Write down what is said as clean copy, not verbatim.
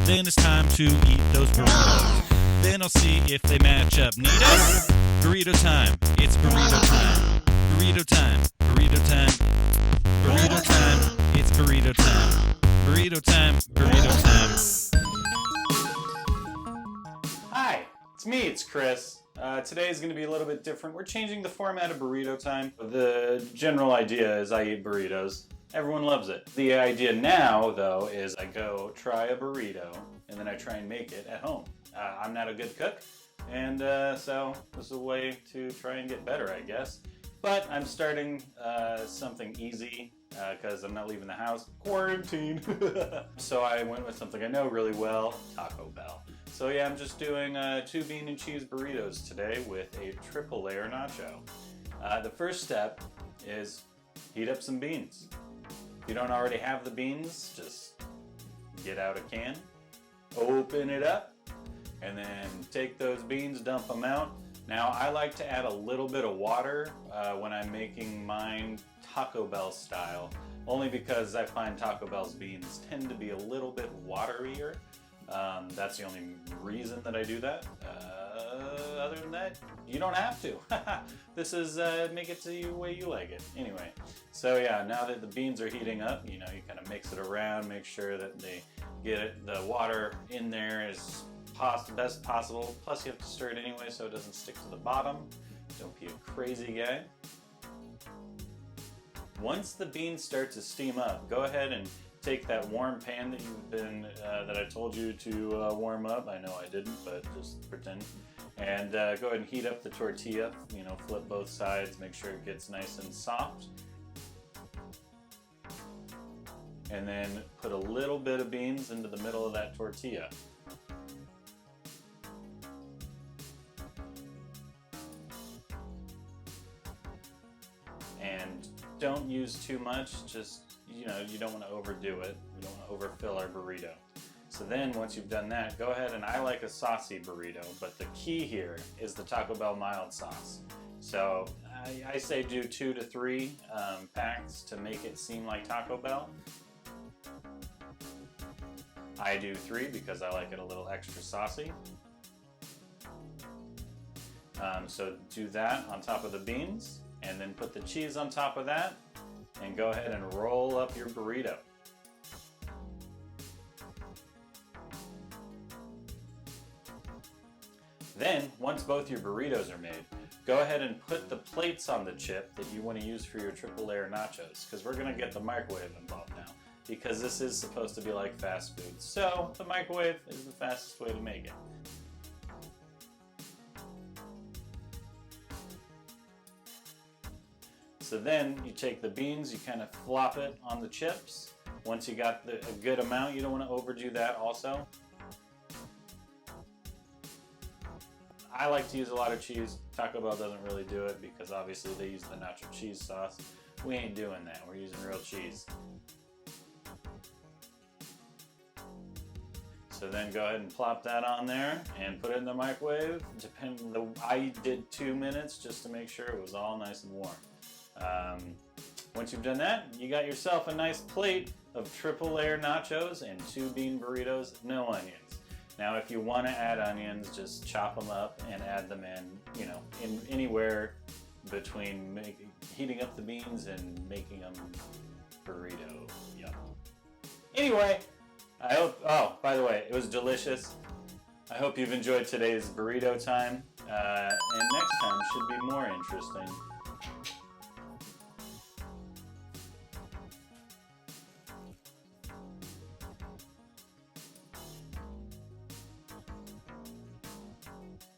Then it's time to eat those burritos. Then I'll see if they match up. Need it? Burrito time. It's burrito time. Burrito time. Burrito time. Burrito time. It's burrito time. Burrito time. Burrito time. Hi, it's me, it's Chris. Today is going to be a little bit different. We're changing the format of burrito time. The general idea is I eat burritos. Everyone loves it. The idea now, though, is I go try a burrito and then I try and make it at home. I'm not a good cook, and so this is a way to try and get better, I guess. But I'm starting something easy because I'm not leaving the house. Quarantine. So I went with something I know really well, Taco Bell. So yeah, I'm just doing 2 bean and cheese burritos today with a triple layer nacho. The first step is heat up some beans. If you don't already have the beans, just get out a can, open it up, and then take those beans, dump them out. Now I like to add a little bit of water when I'm making mine Taco Bell style, only because I find Taco Bell's beans tend to be a little bit waterier. That's the only reason that I do that. Other than that, you don't have to. This is make it the way you like it. Anyway, so yeah, now that the beans are heating up, you kind of mix it around, make sure that they get the water in there as best possible. Plus, you have to stir it anyway so it doesn't stick to the bottom. Don't be a crazy guy. Once the beans start to steam up, go ahead and take that warm pan that I told you to warm up. I know I didn't, but just pretend. And go ahead and heat up the tortilla. Flip both sides, make sure it gets nice and soft. And then put a little bit of beans into the middle of that tortilla. And don't use too much, just you don't want to overdo it. We don't want to overfill our burrito. So then once you've done that, go ahead, and I like a saucy burrito, but the key here is the Taco Bell mild sauce. So I say do 2 to 3 packs to make it seem like Taco Bell. I do 3 because I like it a little extra saucy. So do that on top of the beans, and then put the cheese on top of that, and go ahead and roll up your burrito. Then, once both your burritos are made, go ahead and put the plates on the chip that you want to use for your triple layer nachos, because we're going to get the microwave involved now, because this is supposed to be like fast food. So the microwave is the fastest way to make it. So then you take the beans, you kind of flop it on the chips. Once you got a good amount, you don't want to overdo that also. I like to use a lot of cheese. Taco Bell doesn't really do it because obviously they use the nacho cheese sauce. We ain't doing that. We're using real cheese. So then go ahead and plop that on there and put it in the microwave. I did 2 minutes just to make sure it was all nice and warm. Once you've done that, you got yourself a nice plate of triple layer nachos and 2 bean burritos, no onions. Now, if you want to add onions, just chop them up and add them in, in anywhere between heating up the beans and making them burrito. Yum. Anyway, I hope, by the way, it was delicious. I hope you've enjoyed today's burrito time, and next time should be more interesting.